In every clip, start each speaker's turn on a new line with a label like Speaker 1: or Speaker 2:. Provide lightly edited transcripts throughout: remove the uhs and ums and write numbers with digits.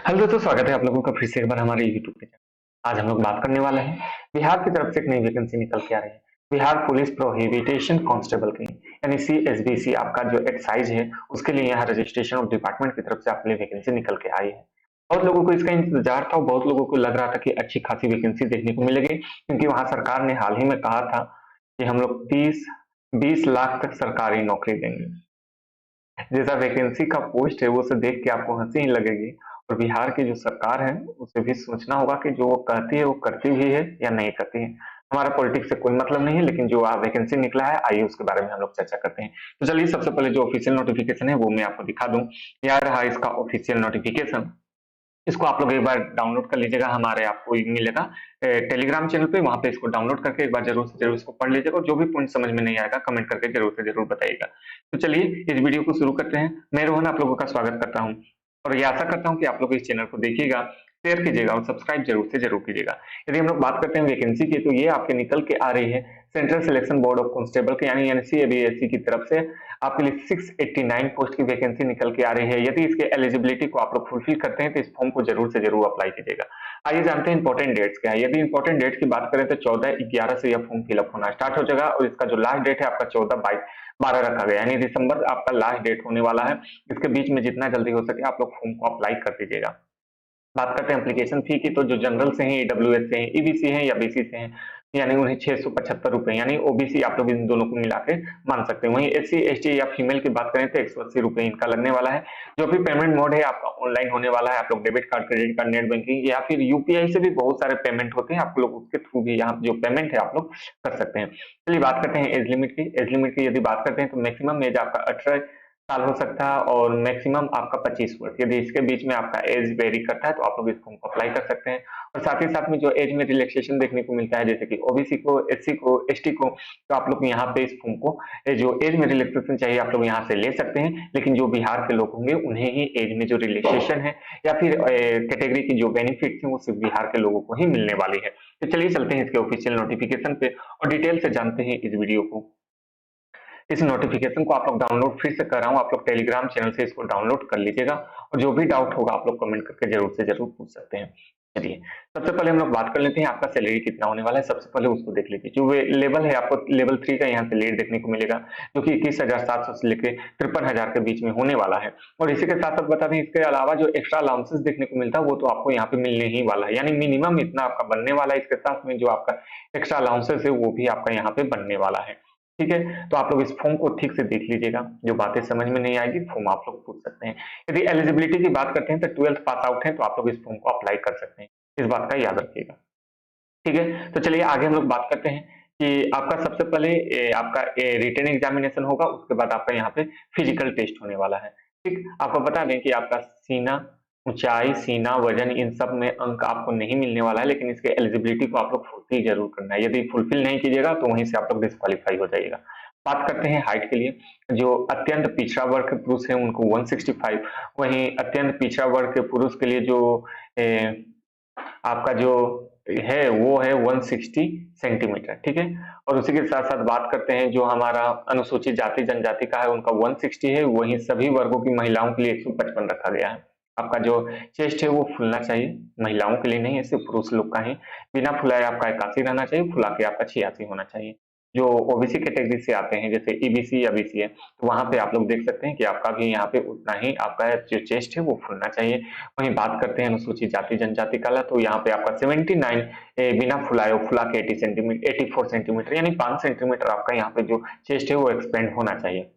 Speaker 1: Hello दोस्तों, स्वागत है आप लोगों का फिर से एक बार हमारे यूट्यूब पे चैनल। आज हम लोग बात करने वाले हैं बिहार की तरफ से एक नई वैकेंसी निकल के आ रही है। बिहार पुलिस प्रोहिबिटेशन कांस्टेबल की यानी CSBC आपका जो एक्साइज है उसके लिए यहाँ रजिस्ट्रेशन ऑफ डिपार्टमेंट की तरफ से आपके लिए वैकेंसी निकल के आई है। बहुत लोगों को इसका इंतजार था और बहुत लोगों को लग रहा था कि अच्छी खासी वैकेंसी देखने को मिलेगी, क्योंकि वहां सरकार ने हाल ही में कहा था कि हम लोग 30-20 लाख तक सरकारी नौकरी देंगे। जैसा वैकेंसी का पोस्ट है वो उसे देख के आपको हंसी ही लगेगी। और बिहार की जो सरकार है उसे भी सोचना होगा कि जो वो कहती है वो करती भी है या नहीं करती है। हमारा पॉलिटिक्स से कोई मतलब नहीं है, लेकिन जो वैकेंसी निकला है आइए उसके बारे में हम लोग चर्चा करते हैं। तो चलिए, सबसे पहले जो ऑफिशियल नोटिफिकेशन है वो मैं आपको दिखा दूं। यह रहा इसका ऑफिशियल नोटिफिकेशन। इसको आप लोग एक बार डाउनलोड कर लीजिएगा, हमारे आपको मिलेगा टेलीग्राम चैनल पे। वहां पे इसको डाउनलोड करके एक बार जरूर से जरूर इसको पढ़ लीजिएगा, और जो भी पॉइंट समझ में नहीं आएगा कमेंट करके जरूर से जरूर बताइएगा। तो चलिए इस वीडियो को शुरू करते हैं। मैं रोहन आप लोगों का स्वागत करता हूँ, और ये आशा करता हूँ कि आप लोग इस चैनल को देखिएगा, शेयर कीजिएगा और सब्सक्राइब जरूर से जरूर कीजिएगा। यदि हम लोग बात करते हैं वैकेंसी की, तो ये आपके निकल के आ रही है central selection board of constable के यानी CBSE की तरफ से आपके लिए 689 पोस्ट की वैकेंसी निकल के आ रही है। यदि इसके एलिजिबिलिटी को आप लोग फुलफिल करते हैं तो इस फॉर्म को जरूर से जरूर अप्लाई कीजिएगा। आइए जानते हैं इंपॉर्टेंट डेट्स क्या है। यदि इंपॉर्टेंट डेट्स की बात करें तो 14/11 से यह फॉर्म फिलअप होना स्टार्ट हो जाएगा, और इसका जो लास्ट डेट है आपका 14/12 रखा गया, यानी दिसंबर आपका लास्ट डेट होने वाला है। इसके बीच में जितना जल्दी हो सके आप लोग फॉर्म को अप्लाई कर दीजिएगा। बात करते हैं एप्लीकेशन फी की, तो जो जनरल से हैं, EWS से हैं, EBC हैं या BC से हैं, यानी उन्हें 675 रुपए, यानी OBC आप लोग इन दोनों को मिला के मान सकते हैं। वहीं SC ST या फीमेल की बात करें तो 180 रुपए इनका लगने वाला है। जो भी पेमेंट मोड है आपका ऑनलाइन होने वाला है। आप लोग debit card, credit card, net banking या फिर UPI से भी बहुत सारे पेमेंट होते हैं, आप लोग उसके थ्रू भी यहाँ जो पेमेंट है आप लोग कर सकते हैं। चलिए बात करते हैं एज लिमिट की। एज लिमिट की यदि बात करते हैं तो मैक्सिमम एज आपका 18 साल हो सकता है और मैक्सिमम आपका 25 वर्ष। यदि इसके बीच में आपका एज वेरी करता है तो आप लोग इस फॉर्म को अप्लाई कर सकते हैं। और साथ ही साथ में जो एज में रिलैक्सेशन देखने को मिलता है, जैसे कि OBC को, SC को, ST को, तो आप लोग यहाँ पे इस फॉर्म को जो एज में रिलैक्सेशन चाहिए आप लोग यहाँ से ले सकते हैं। लेकिन जो बिहार के लोग होंगे उन्हें ही एज में जो रिलैक्सेशन है या फिर कैटेगरी की जो बेनिफिट है वो सिर्फ बिहार के लोगों को ही मिलने वाली है। तो चलिए चलते हैं इसके ऑफिशियल नोटिफिकेशन पे और डिटेल से जानते हैं इस वीडियो को। इस नोटिफिकेशन को आप लोग डाउनलोड फिर से कर रहा हूँ, आप लोग टेलीग्राम चैनल से इसको डाउनलोड कर लीजिएगा, और जो भी डाउट होगा आप लोग कमेंट करके जरूर से जरूर पूछ सकते हैं। चलिए सबसे पहले हम लोग बात कर लेते हैं आपका सैलरी कितना होने वाला है। सबसे पहले उसको देख लीजिए। जो लेवल है आपको लेवल 3 का यहाँ सैलरी देखने को मिलेगा, जो कि 21,700 से लेकर 53,000 के बीच में होने वाला है। और इसी के साथ साथ बता दें, इसके अलावा जो एक्स्ट्रा अलाउंसेस देखने को मिलता है वो तो आपको यहाँ पे मिलने ही वाला है, यानी मिनिमम इतना आपका बनने वाला है। इसके साथ में जो आपका एक्स्ट्रा अलाउंसेस है वो भी आपका यहाँ पे बनने वाला है। ठीक है, तो आप लोग इस फॉर्म को ठीक से देख लीजिएगा, जो बातें समझ में नहीं आएगी फॉर्म आप लोग पूछ सकते हैं। यदि एलिजिबिलिटी की बात करते हैं तो 12th पास आउट है तो आप लोग इस फॉर्म को अप्लाई कर सकते हैं, इस बात का याद रखिएगा। ठीक है, तो चलिए आगे हम लोग बात करते हैं कि आपका सबसे पहले आपका रिटन एग्जामिनेशन होगा, उसके बाद आपका यहाँ पे फिजिकल टेस्ट होने वाला है। ठीक, आपको बता दें कि आपका सीना ऊंचाई, सीना वजन, इन सब में अंक आपको नहीं मिलने वाला है, लेकिन इसके एलिजिबिलिटी को आप लोग फुलफिल जरूर करना है। यदि फुलफिल नहीं कीजिएगा तो वहीं से आप लोग डिस्क्वालीफाई हो जाइएगा। बात करते हैं हाइट के लिए। जो अत्यंत पिछड़ा वर्ग के पुरुष है उनको 165, वहीं अत्यंत पिछड़ा वर्ग के पुरुष के लिए जो आपका जो है वो है 160 सेंटीमीटर। ठीक है, और उसी के साथ साथ बात करते हैं जो हमारा अनुसूचित जाति जनजाति का है उनका 160 है, वहीं सभी वर्गों की महिलाओं के लिए 155 रखा गया है। आपका जो चेस्ट है वो फूलना चाहिए, महिलाओं के लिए नहीं है, सिर्फ पुरुष लोग का ही। बिना फुलाए आपका 81 रहना चाहिए, फुला के आपका 86 होना चाहिए। जो OBC कैटेगरी से आते हैं जैसे EBC या BC है, तो वहां पे आप लोग देख सकते हैं कि आपका भी यहाँ पे उतना ही आपका जो चेस्ट है वो फूलना चाहिए। वहीं बात करते हैं अनुसूचित जाति जनजाति का, तो यहाँ पे आपका 79 बिना फुलाए फुला के 80 सेंटीमीटर 84 सेंटीमीटर, यानी 5 सेंटीमीटर आपका यहाँ पे जो चेस्ट है वो एक्सपेंड होना चाहिए।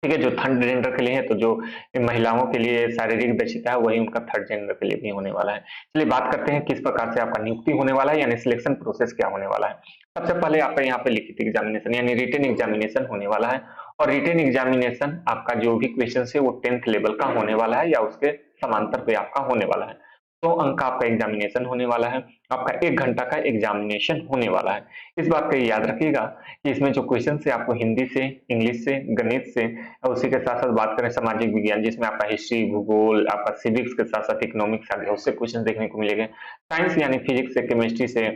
Speaker 1: ठीक है, जो थर्ड जेंडर के लिए है, तो जो महिलाओं के लिए शारीरिक दक्षता है वही उनका थर्ड जेंडर के लिए भी होने वाला है। चलिए बात करते हैं किस प्रकार से आपका नियुक्ति होने वाला है, यानी सिलेक्शन प्रोसेस क्या होने वाला है। सबसे पहले आपका यहाँ पे लिखित एग्जामिनेशन यानी रिटन एग्जामिनेशन होने वाला है, और रिटन एग्जामिनेशन आपका जो भी क्वेश्चन है वो 10th लेवल का होने वाला है या उसके समांतर पे आपका होने वाला है। 100 अंक का आपका एग्जामिनेशन होने वाला है, आपका 1 घंटा का एग्जामिनेशन होने वाला है। इस बात का याद रखिएगा कि इसमें जो क्वेश्चन है आपको हिंदी से, इंग्लिश से, गणित से, और उसी के साथ साथ बात करें सामाजिक विज्ञान जिसमें आपका हिस्ट्री, भूगोल, आपका सिविक्स के साथ साथ इकोनॉमिक्स आ गया, उससे क्वेश्चन देखने को मिलेंगे। साइंस यानी फिजिक्स से, केमिस्ट्री से,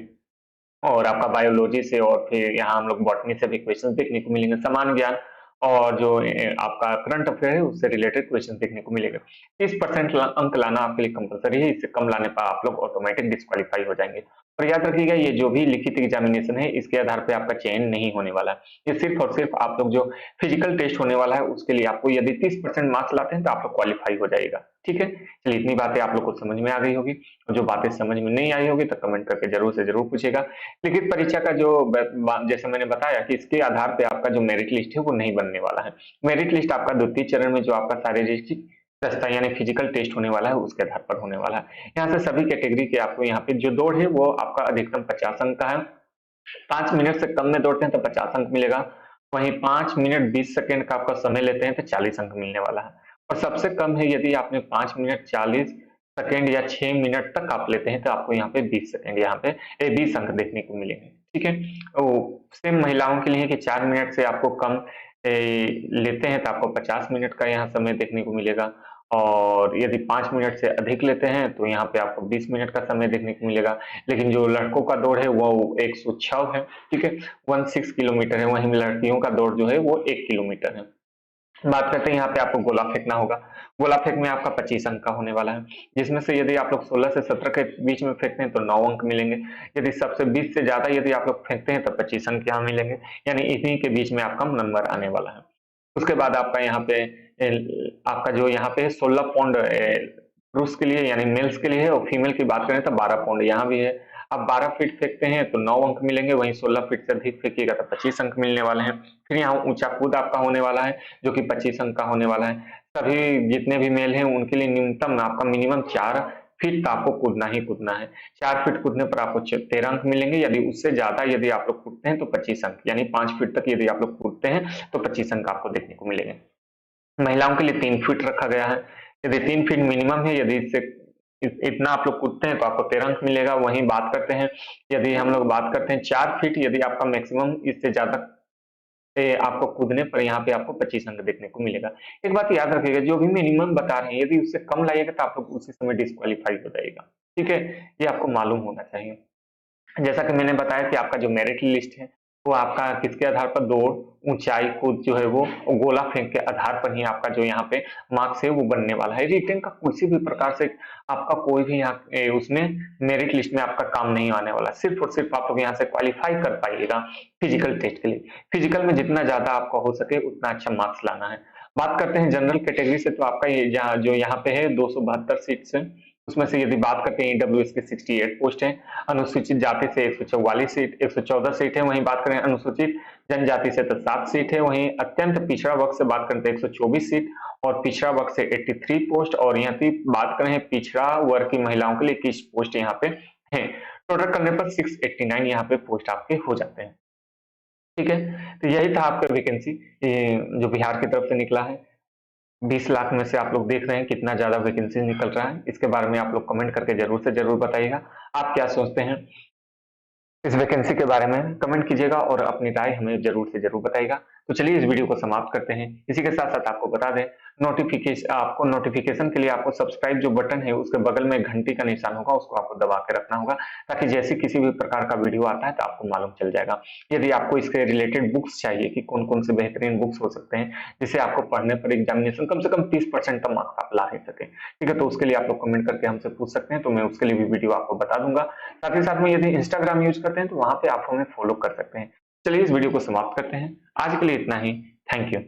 Speaker 1: और आपका बायोलॉजी से, और फिर यहाँ हम लोग बॉटनी से भी क्वेश्चन देखने को मिलेंगे। समान ज्ञान और जो आपका करंट अफेयर है उससे रिलेटेड क्वेश्चन देखने को मिलेगा। 30% अंक लाना आपके लिए कंपलसरी है, इससे कम लाने पर आप लोग ऑटोमेटिक डिस्क्वालीफाई हो जाएंगे। और याद रखिएगा ये जो भी लिखित एग्जामिनेशन है इसके आधार पे आपका चयन नहीं होने वाला है। ये सिर्फ और सिर्फ आप लोग जो फिजिकल टेस्ट होने वाला है उसके लिए आपको यदि 30% मार्क्स लाते हैं तो आप लोग क्वालिफाई हो जाएगा। ठीक है, चलिए इतनी बातें आप लोग को समझ में आ गई होगी, और जो बातें समझ में नहीं आई होगी तो कमेंट करके जरूर से जरूर पूछेगा। लिखित परीक्षा का जो जैसे मैंने बताया कि इसके आधार पे आपका जो मेरिट लिस्ट है वो नहीं बनने वाला है। मेरिट लिस्ट आपका द्वितीय चरण में जो आपका शारीरिक दस्ता यानी फिजिकल टेस्ट होने वाला है उसके आधार पर होने वाला है। यहाँ से सभी कैटेगरी के आपको यहाँ पे जो दौड़ है वो आपका अधिकतम 50 अंक का है। 5 मिनट से कम में दौड़ते हैं तो 50 अंक मिलेगा। वहीं 5 मिनट 20 सेकेंड का आपका समय लेते हैं तो 40 अंक मिलने वाला है। और सबसे कम है यदि आपने 5 मिनट 40 सेकेंड या 6 मिनट तक आप लेते हैं तो आपको यहाँ पे 20 सेकेंड यहाँ पे 20 अंक देखने को मिलेंगे। ठीक है, सेम महिलाओं के लिए कि 4 मिनट से आपको कम लेते हैं तो आपको 50 मिनट का यहाँ समय देखने को मिलेगा। और यदि 5 मिनट से अधिक लेते हैं तो यहाँ पे आपको 20 मिनट का समय देखने को मिलेगा। लेकिन जो लड़कों का दौड़ है वो 106 है। ठीक है, 16 किलोमीटर है, वहीं लड़कियों का दौड़ जो है वो 1 किलोमीटर है। बात करते हैं यहाँ पे आपको गोला फेंकना होगा। गोला फेंक में आपका 25 अंक का होने वाला है, जिसमें से यदि आप लोग 16 से 17 के बीच में फेंकते हैं तो 9 अंक मिलेंगे। यदि सबसे 20 से ज्यादा यदि आप लोग फेंकते हैं तो 25 अंक यहाँ मिलेंगे, यानी इन्हीं के बीच में आपका नंबर आने वाला है। उसके बाद आपका यहाँ पे आपका जो यहाँ पे 16 पौंड पुरुष के लिए यानी मेल्स के लिए है, और फीमेल की बात करें तो 12 पौंड यहाँ भी है। आप 12 फीट फेंकते हैं तो 9 अंक मिलेंगे, वहीं 16 फीट से अधिक फेंकिएगा तो 25 अंक मिलने वाले हैं। फिर यहाँ ऊंचा कूद आपका होने वाला है जो कि 25 अंक का होने वाला है। सभी जितने भी मेल हैं उनके लिए न्यूनतम आपका मिनिमम 4 फीट का आपको कूदना ही कूदना है। 4 फीट कूदने पर आपको 13 अंक मिलेंगे। यदि उससे ज्यादा यदि आप लोग कूदते हैं तो 25 अंक, यानी 5 फीट तक यदि आप लोग कूदते हैं तो 25 अंक आपको देखने को मिलेंगे। महिलाओं के लिए 3 फीट रखा गया है। यदि 3 फीट मिनिमम है, यदि इससे इतना आप लोग कूदते हैं तो आपको 13 अंक मिलेगा। वहीं बात करते हैं, यदि हम लोग बात करते हैं 4 फीट, यदि आपका मैक्सिमम इससे ज्यादा आपको कूदने पर यहाँ पे आपको 25 अंक देखने को मिलेगा। एक बात याद रखिएगा, जो भी मिनिमम बता रहे हैं यदि उससे कम लाइएगा तो आप लोग उसी समय डिस्क्वालीफाई हो जाएगा। ठीक है, ये आपको मालूम होना चाहिए। जैसा कि मैंने बताया कि आपका जो मेरिट लिस्ट है वो आपका किसके आधार पर, दौड़, ऊंचाई, कूद जो है वो गोला फेंक के आधार पर ही आपका जो यहाँ पे मार्क्स है वो बनने वाला है। रिटेन का किसी भी प्रकार से आपका कोई भी यहाँ उसमें मेरिट लिस्ट में आपका काम नहीं आने वाला। सिर्फ और सिर्फ आप लोग यहाँ से क्वालिफाई कर पाइएगा फिजिकल टेस्ट के लिए। फिजिकल में जितना ज्यादा आपका हो सके उतना अच्छा मार्क्स लाना है। बात करते हैं जनरल कैटेगरी से, तो आपका ये जो यहाँ पे है 272 सीट्स है, उसमें से यदि बात करते हैं ईडब्ल्यूएस की 68 पोस्ट है। अनुसूचित जाति से 144 सीट 114 सीट है। वहीं बात करें अनुसूचित जनजाति से तो 7 सीट है। वहीं अत्यंत पिछड़ा वर्ग से बात करें तो 124 सीट, और पिछड़ा वर्ग से 83 पोस्ट, और यहाँ की बात करें पिछड़ा वर्ग की महिलाओं के लिए 21 पोस्ट यहाँ पे है। टोटल करने पर 689 यहाँ पे पोस्ट आपके हो जाते हैं। ठीक है, तो यही था आपका वैकेंसी जो बिहार की तरफ से निकला है। 20 लाख में से आप लोग देख रहे हैं कितना ज्यादा वैकेंसी निकल रहा है। इसके बारे में आप लोग कमेंट करके जरूर से जरूर बताइएगा, आप क्या सोचते हैं इस वैकेंसी के बारे में। कमेंट कीजिएगा और अपनी राय हमें जरूर से जरूर बताइएगा। तो चलिए इस वीडियो को समाप्त करते हैं। इसी के साथ साथ आपको बता दें, नोटिफिकेशन के लिए आपको सब्सक्राइब जो बटन है उसके बगल में घंटी का निशान होगा, उसको आपको दबा के रखना होगा, ताकि जैसे किसी भी प्रकार का वीडियो आता है तो आपको मालूम चल जाएगा। यदि आपको इसके रिलेटेड बुक्स चाहिए कि कौन कौन से बेहतरीन बुक्स हो सकते हैं जिसे आपको पढ़ने पर एग्जामिनेशन कम से कम 30% का मार्क्स आप ला ही सके, ठीक है, तो उसके लिए आप लोग कमेंट करके हमसे पूछ सकते हैं, तो मैं उसके लिए भी वीडियो आपको बता दूंगा। साथ ही साथ में यदि इंस्टाग्राम यूज करते हैं तो वहां पे आप हमें फॉलो कर सकते हैं। चलिए इस वीडियो को समाप्त करते हैं, आज के लिए इतना ही। Thank you.